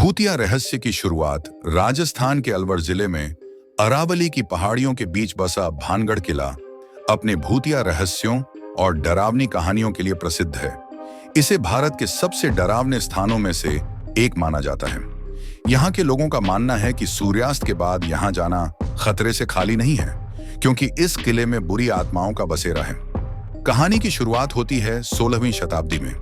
भूतिया रहस्य की शुरुआत राजस्थान के अलवर जिले में अरावली की पहाड़ियों के बीच बसा भानगढ़ किला अपने भूतिया रहस्यों और डरावनी कहानियों के लिए प्रसिद्ध है। इसे भारत के सबसे डरावने स्थानों में से एक माना जाता है। यहाँ के लोगों का मानना है कि सूर्यास्त के बाद यहाँ जाना खतरे से खाली नहीं है, क्योंकि इस किले में बुरी आत्माओं का बसेरा है। कहानी की शुरुआत होती है 16वीं शताब्दी में,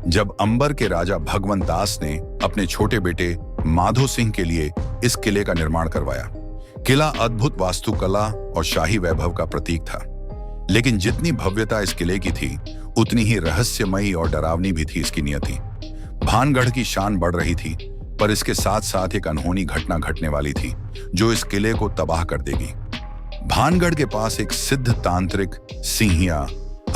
जब अंबर के राजा भगवंत दास ने अपने छोटे बेटे माधो सिंह के लिए इस किले का निर्माण करवाया। किला अद्भुत वास्तुकला और शाही वैभव का प्रतीक था, लेकिन जितनी भव्यता इस किले की थी, उतनी ही रहस्यमयी और डरावनी भी थी इसकी नियति। भानगढ़ की शान बढ़ रही थी, पर इसके साथ साथ एक अनहोनी घटना घटने वाली थी जो इस किले को तबाह कर देगी। भानगढ़ के पास एक सिद्ध तांत्रिक सिंहिया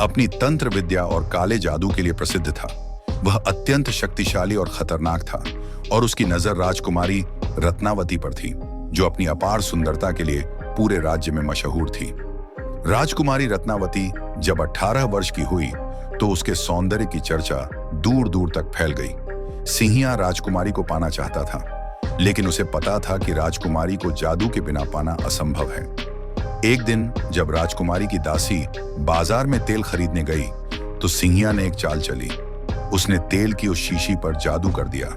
अपनी तंत्र विद्या और काले जादू के लिए प्रसिद्ध था। वह अत्यंत शक्तिशाली और खतरनाक था, और उसकी नजर राजकुमारी रत्नावती पर थी, जो अपनी अपार सुंदरता के लिए पूरे राज्य में मशहूर थी। राजकुमारी रत्नावती जब 18 वर्ष की हुई तो उसके सौंदर्य की चर्चा दूर दूर तक फैल गई। सिंहिया राजकुमारी को पाना चाहता था, लेकिन उसे पता था कि राजकुमारी को जादू के बिना पाना असंभव है। एक दिन जब राजकुमारी की दासी बाजार में तेल खरीदने गई, तो सिंहिया ने एक चाल चली। उसने तेल की उस शीशी पर जादू कर दिया,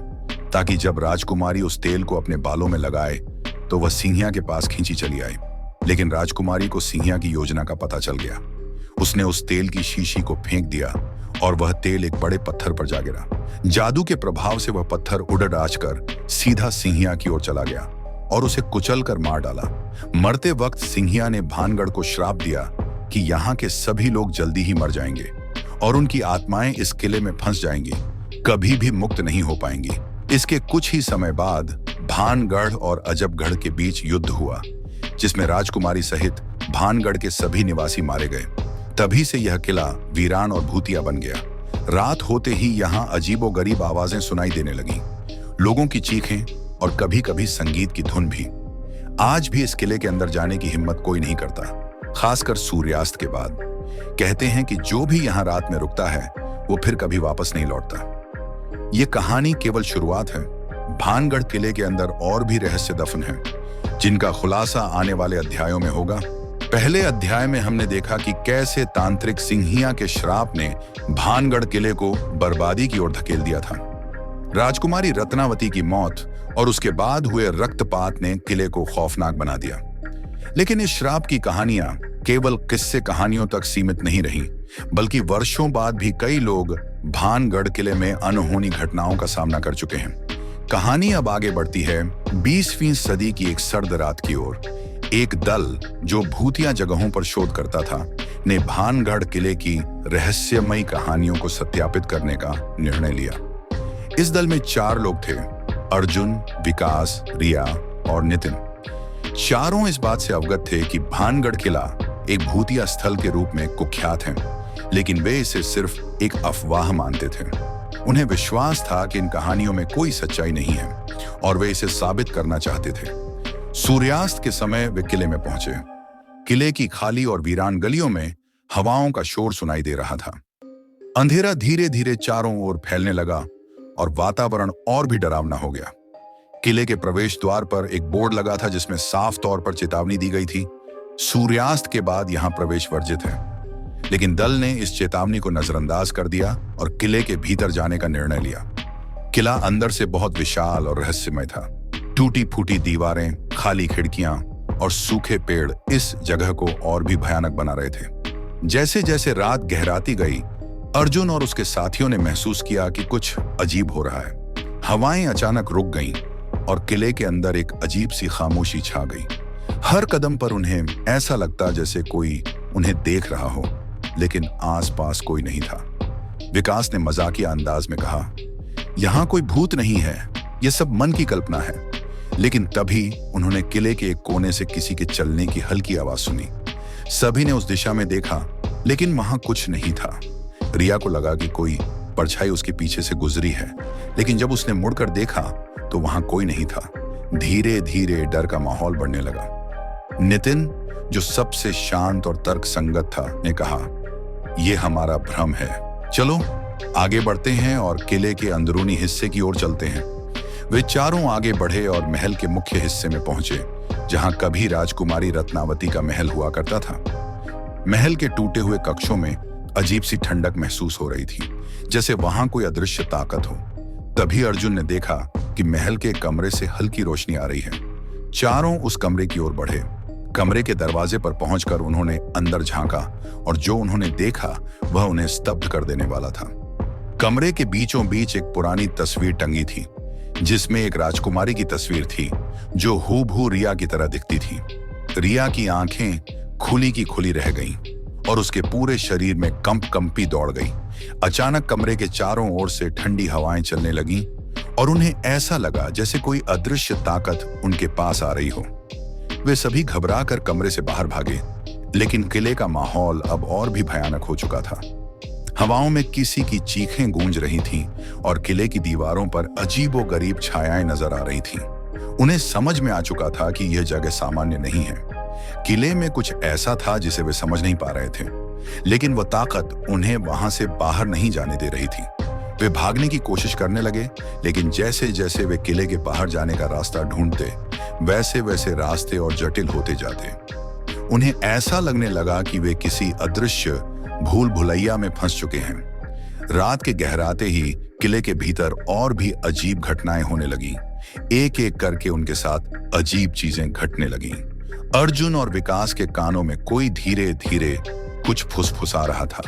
ताकि जब राजकुमारी उस तेल को अपने बालों में लगाए तो वह सिंहिया के पास खींची चली आई। लेकिन राजकुमारी को सिंहिया की योजना का पता चल गया। उसने उस तेल की शीशी को फेंक दिया और वह तेल एक बड़े पत्थर पर जा गिरा। जादू के प्रभाव से वह पत्थर उड़ाच कर सीधा सिंहिया की ओर चला गया और उसे कुचल कर मार डाला। मरते वक्त सिंहिया ने भानगढ़ को श्राप दिया कि यहाँ के सभी लोग जल्दी ही मर जाएंगे और उनकी आत्माएं इस किले में फंस जाएंगी, कभी भी मुक्त नहीं हो पाएंगी। इसके कुछ ही समय बाद भानगढ़ और अजबगढ़ के बीच युद्ध हुआ, जिसमें राजकुमारी सहित भानगढ़ के सभी निवासी मारे गए। तभी से यह किला वीरान और भूतिया बन गया। रात होते ही यहाँ अजीबोगरीब आवाजें सुनाई देने लगीं, लोगों की चीखें और कभी कभी संगीत की धुन भी। आज भी इस किले के अंदर जाने की हिम्मत कोई नहीं करता, खासकर सूर्यास्त के बाद। कहते हैं कि जो भी यहाँ रात में रुकता है वो फिर कभी वापस नहीं लौटता। ये कहानी केवल शुरुआत है। भानगढ़ किले के अंदर और भी रहस्य दफन हैं, जिनका खुलासा आने वाले अध्यायों में होगा। पहले अध्याय में हमने देखा कि कैसे तांत्रिक सिंहिया के श्राप ने भानगढ़ किले को बर्बादी की ओर धकेल दिया था। राजकुमारी रत्नावती की मौत और उसके बाद हुए रक्तपात ने किले को खौफनाक बना दिया। लेकिन इस श्राप की कहानियां केवल किस्से कहानियों तक सीमित नहीं रहीं, बल्कि वर्षों बाद भी कई लोग भानगढ़ किले में अनहोनी घटनाओं का सामना कर चुके हैं। कहानी अब आगे बढ़ती है 20वीं सदी की एक सर्द रात की ओर। एक दल जो भूतिया जगहों पर शोध करता था, ने भानगढ़ किले की रहस्यमयी कहानियों को सत्यापित करने का निर्णय लिया। इस दल में 4 लोग थे: अर्जुन, विकास, रिया और नितिन। चारों इस बात से अवगत थे कि भानगढ़ किला एक भूतिया स्थल के रूप में कुख्यात है, लेकिन वे इसे सिर्फ एक अफवाह मानते थे। उन्हें विश्वास था कि इन कहानियों में कोई सच्चाई नहीं है और वे इसे साबित करना चाहते थे। सूर्यास्त के समय वे किले में पहुंचे। किले की खाली और वीरान गलियों में हवाओं का शोर सुनाई दे रहा था। अंधेरा धीरे धीरे चारों ओर फैलने लगा और वातावरण और भी डरावना हो गया। किले के प्रवेश द्वार पर एक बोर्ड लगा था, जिसमें साफ तौर पर चेतावनी दी गई थी: सूर्यास्त के बाद यहां प्रवेश वर्जित है। लेकिन दल ने इस चेतावनी को नजरअंदाज कर दिया और किले के भीतर जाने का निर्णय लिया। किला अंदर से बहुत विशाल और रहस्यमय था। टूटी फूटी दीवारें, खाली खिड़कियां और सूखे पेड़ इस जगह को और भी भयानक बना रहे थे। जैसे जैसे रात गहराती गई, अर्जुन और उसके साथियों ने महसूस किया कि कुछ अजीब हो रहा है। हवाएं अचानक रुक गईं और किले के अंदर एक अजीब सी खामोशी छा गई। हर कदम पर उन्हें ऐसा लगता जैसे कोई उन्हें देख रहा हो, लेकिन आसपास कोई नहीं था। विकास ने मजाकिया अंदाज में कहा, यहाँ कोई भूत नहीं है, यह सब मन की कल्पना है। लेकिन तभी उन्होंने किले के एक कोने से किसी के चलने की हल्की आवाज सुनी। सभी ने उस दिशा में देखा, लेकिन वहां कुछ नहीं था। रिया को लगा कि कोई परछाई उसके पीछे से गुजरी है, लेकिन जब उसने मुड़कर देखा तो वहां कोई नहीं था। धीरे धीरे डर का माहौल बढ़ने लगा। नितिन, जो सबसे शांत और तर्क संगत था, ने कहा, यह हमारा भ्रम है, चलो आगे बढ़ते हैं और किले के अंदरूनी हिस्से की ओर चलते हैं। वे चारों आगे बढ़े और महल के मुख्य हिस्से में पहुंचे, जहां कभी राजकुमारी रत्नावती का महल हुआ करता था। महल के टूटे हुए कक्षों में अजीब सी ठंडक महसूस हो रही थी, जैसे वहां कोई अदृश्य ताकत हो। तभी अर्जुन ने देखा कि महल के कमरे से हल्की रोशनी आ रही है। चारों उस कमरे की ओर बढ़े। कमरे के दरवाजे पर पहुंचकर उन्होंने अंदर झांका और जो उन्होंने देखा वह उन्हें स्तब्ध कर देने वाला था। कमरे के बीचों बीच एक पुरानी तस्वीर टंगी थी, जिसमें एक राजकुमारी की तस्वीर थी जो हूबहू रिया की तरह दिखती थी। रिया की आंखें खुली की खुली रह गईं और उसके पूरे शरीर में कंपी दौड़ गई। अचानक कमरे के चारों ओर से ठंडी हवाएं चलने लगीं और उन्हें ऐसा लगा जैसे कोई अदृश्य ताकत उनके पास आ रही हो। वे सभी घबराकर कमरे से बाहर भागे, लेकिन किले का माहौल अब और भी भयानक हो चुका था। हवाओं में किसी की चीखें गूंज रही थीं और किले की दीवारों पर अजीबोगरीब छायाएं नजर आ रही थीं। उन्हें समझ में आ चुका था कि यह जगह सामान्य नहीं है। किले में कुछ ऐसा था जिसे वे समझ नहीं पा रहे थे, लेकिन वह ताकत उन्हें वहां से बाहर नहीं जाने दे रही थी। वे भागने की कोशिश करने लगे, लेकिन जैसे जैसे वे किले के बाहर जाने का रास्ता ढूंढते, वैसे वैसे रास्ते और जटिल होते जाते। उन्हें ऐसा लगने लगा कि वे किसी अदृश्य भूल भुलैया में फंस चुके हैं। रात के गहराते ही किले के भीतर और भी अजीब घटनाएं होने लगी। एक एक करके उनके साथ अजीब चीजें घटने लगीं। अर्जुन और विकास के कानों में कोई धीरे धीरे कुछ फुसफुसा रहा था,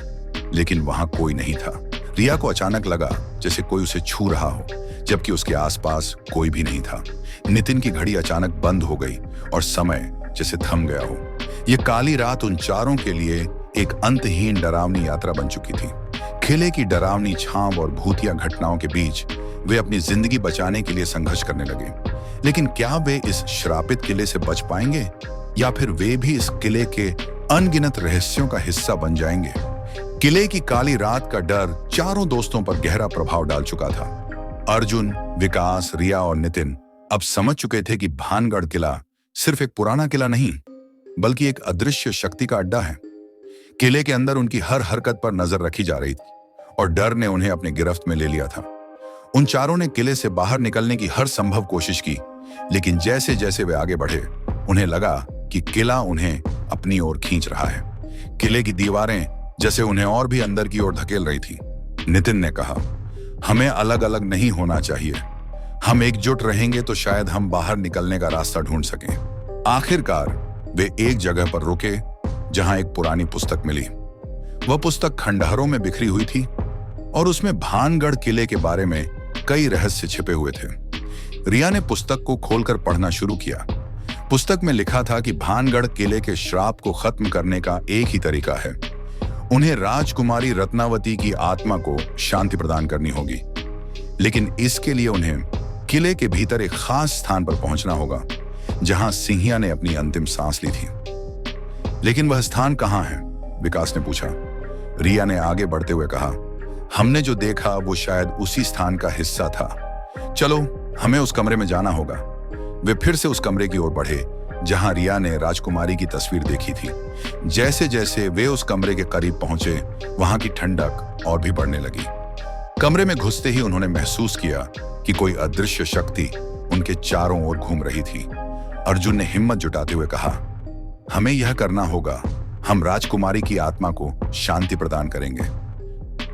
लेकिन वहां कोई नहीं था। रिया को अचानक लगा जैसे कोई उसे छू रहा हो, जबकि उसके आसपास कोई भी नहीं था। नितिन की घड़ी अचानक बंद हो गई और समय जैसे थम गया हो। यह काली रात उन चारों के लिए एक अंतहीन डरावनी यात्रा बन चुकी थी। किले की डरावनी छांव और भूतिया घटनाओं के बीच वे अपनी जिंदगी बचाने के लिए संघर्ष करने लगे। लेकिन क्या वे इस श्रापित किले से बच पाएंगे, या फिर वे भी इस किले के अनगिनत रहस्यों का हिस्सा बन जाएंगे? किले की काली रात का डर चारों दोस्तों पर गहरा प्रभाव डाल चुका था। अर्जुन, विकास, रिया और नितिन अब समझ चुके थे कि भानगढ़ किला सिर्फ एक पुराना किला नहीं, बल्कि एक अदृश्य शक्ति का अड्डा है। किले के अंदर उनकी हर हरकत पर नजर रखी जा रही थी और डर ने उन्हें अपनी गिरफ्त में ले लिया था। उन चारों ने किले से बाहर निकलने की हर संभव कोशिश की, लेकिन जैसे जैसे वे आगे बढ़े, उन्हें लगा कि किला उन्हें अपनी ओर खींच रहा है। किले की दीवारें जैसे उन्हें और भी अंदर की ओर धकेल रही थी। नितिन ने कहा, हमें अलग अलग नहीं होना चाहिए। हम एकजुट रहेंगे तो शायद हम बाहर निकलने का रास्ता ढूंढ सकें। आखिरकार वे एक जगह पर रुके जहां एक पुरानी पुस्तक मिली। वह पुस्तक खंडहरों में बिखरी हुई थी और उसमें भानगढ़ किले के बारे में कई रहस्य छिपे हुए थे। रिया ने पुस्तक को खोलकर पढ़ना शुरू किया। पुस्तक में लिखा था कि भानगढ़ किले के श्राप को खत्म करने का एक ही तरीका है। उन्हें राजकुमारी रत्नावती की आत्मा को शांति प्रदान करनी होगी, लेकिन इसके लिए उन्हें किले के भीतर एक खास स्थान पर पहुंचना होगा, जहां सिंहिया ने अपनी अंतिम सांस ली थी। लेकिन वह स्थान कहां है? विकास ने पूछा। रिया ने आगे बढ़ते हुए कहा, हमने जो देखा वो शायद उसी स्थान का हिस्सा था। चलो, हमें उस कमरे में जाना होगा। वे फिर से उस कमरे की ओर बढ़े जहां रिया ने राजकुमारी की तस्वीर देखी थी। जैसे जैसे वे उस कमरे के करीब पहुंचे, वहां की ठंडक और भी बढ़ने लगी। कमरे में घुसते ही उन्होंने महसूस किया कि कोई अदृश्य शक्ति उनके चारों ओर घूम रही थी। अर्जुन ने हिम्मत जुटाते हुए कहा, हमें यह करना होगा। हम राजकुमारी की आत्मा को शांति प्रदान करेंगे।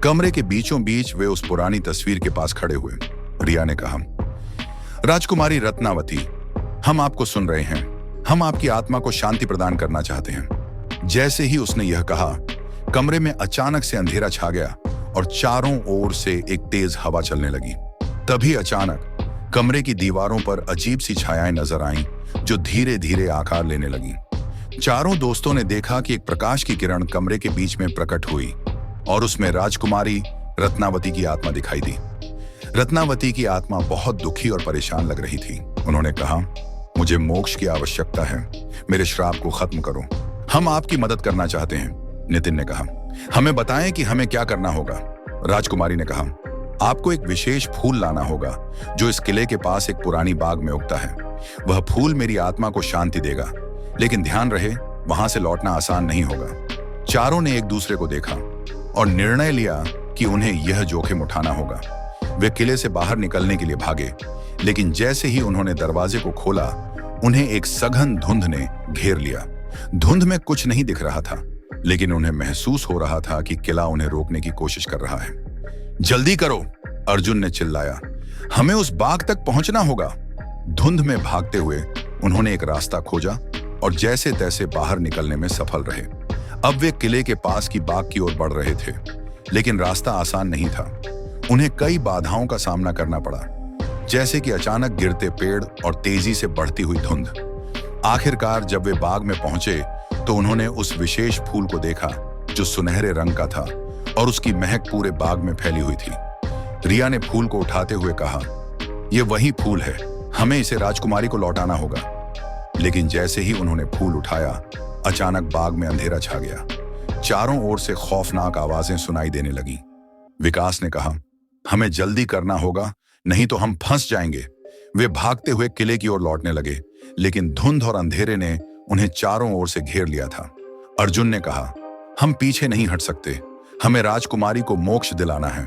कमरे के बीचों बीच वे उस पुरानी तस्वीर के पास खड़े हुए। रिया ने कहा, राजकुमारी रत्नावती, हम आपको सुन रहे हैं। हम आपकी आत्मा को शांति प्रदान करना चाहते हैं। जैसे ही उसने यह कहा, कमरे में अचानक से अंधेरा छा गया और चारों ओर से एक तेज हवा चलने लगी। तभी अचानक कमरे की दीवारों पर अजीब सी छायाएं नजर आईं, जो धीरे धीरे आकार लेने लगीं। चारों दोस्तों ने देखा कि एक प्रकाश की किरण कमरे के बीच में प्रकट हुई और उसमें राजकुमारी रत्नावती की आत्मा दिखाई दी। रत्नावती की आत्मा बहुत दुखी और परेशान लग रही थी। उन्होंने कहा, मुझे मोक्ष की आवश्यकता है। मेरे श्राप को खत्म करो। हम आपकी मदद करना चाहते हैं। नितिन ने कहा, हमें बताएं कि हमें क्या करना होगा। राजकुमारी ने कहा, आपको एक विशेष फूल लाना होगा जो इस किले के पास एक पुरानी बाग में उगता है। वह फूल मेरी आत्मा को शांति देगा, लेकिन ध्यान रहे, वहां से लौटना आसान नहीं होगा। चारों ने एक दूसरे को देखा और निर्णय लिया कि उन्हें यह जोखिम उठाना होगा। वे किले से बाहर निकलने के लिए भागे, लेकिन जैसे ही उन्होंने दरवाजे को खोला, उन्हें एक सघन धुंध ने घेर लिया। धुंध में कुछ नहीं दिख रहा था, लेकिन उन्हें महसूस हो रहा था कि किला उन्हें रोकने की कोशिश कर रहा है। जल्दी करो, अर्जुन ने चिल्लाया, हमें उस बाग तक पहुंचना होगा। धुंध में भागते हुए उन्होंने एक रास्ता खोजा और जैसे तैसे बाहर निकलने में सफल रहे। अब वे किले के पास की बाग की ओर बढ़ रहे थे, लेकिन रास्ता आसान नहीं था। उन्हें कई बाधाओं का सामना करना पड़ा, जैसे कि अचानक गिरते पेड़ और तेजी से बढ़ती हुई धुंध। आखिरकार जब वे बाग में पहुंचे तो उन्होंने उस विशेष फूल को देखा जो सुनहरे रंग का था और उसकी महक पूरे बाग में फैली हुई थी। रिया ने फूल को उठाते हुए कहा, यह वही फूल है, हमें इसे राजकुमारी को लौटाना होगा। लेकिन जैसे ही उन्होंने फूल उठाया, अचानक बाग में अंधेरा छा गया। चारों ओर से खौफनाक आवाजें सुनाई देने लगी। विकास ने कहा, हमें जल्दी करना होगा, नहीं तो हम फंस जाएंगे। वे भागते हुए किले की ओर लौटने लगे, लेकिन धुंध और अंधेरे ने उन्हें चारों ओर से घेर लिया था। अर्जुन ने कहा, हम पीछे नहीं हट सकते, हमें राजकुमारी को मोक्ष दिलाना है।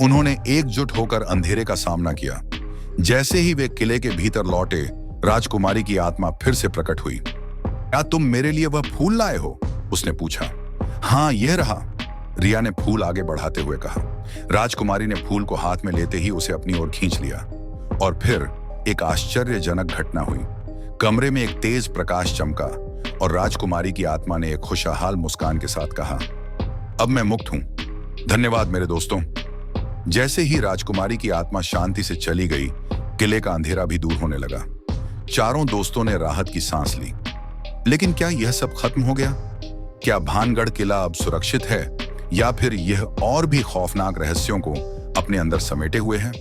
उन्होंने एकजुट होकर अंधेरे का सामना किया। जैसे ही वे किले के भीतर लौटे, राजकुमारी की आत्मा फिर से प्रकट हुई। क्या तुम मेरे लिए वह फूल लाए हो? उसने पूछा। हाँ, यह रहा, रिया ने फूल आगे बढ़ाते हुए कहा। राजकुमारी ने फूल को हाथ में लेते ही उसे अपनी ओर खींच लिया और फिर एक आश्चर्यजनक घटना हुई। कमरे में एक तेज प्रकाश चमका और राजकुमारी की आत्मा ने एक खुशहाल मुस्कान के साथ कहा, अब मैं मुक्त हूं। धन्यवाद मेरे दोस्तों। जैसे ही राजकुमारी की आत्मा शांति से चली गई, किले का अंधेरा भी दूर होने लगा। चारों दोस्तों ने राहत की सांस ली। लेकिन क्या यह सब खत्म हो गया? क्या भानगढ़ किला अब सुरक्षित है, या फिर यह और भी खौफनाक रहस्यों को अपने अंदर समेटे हुए है?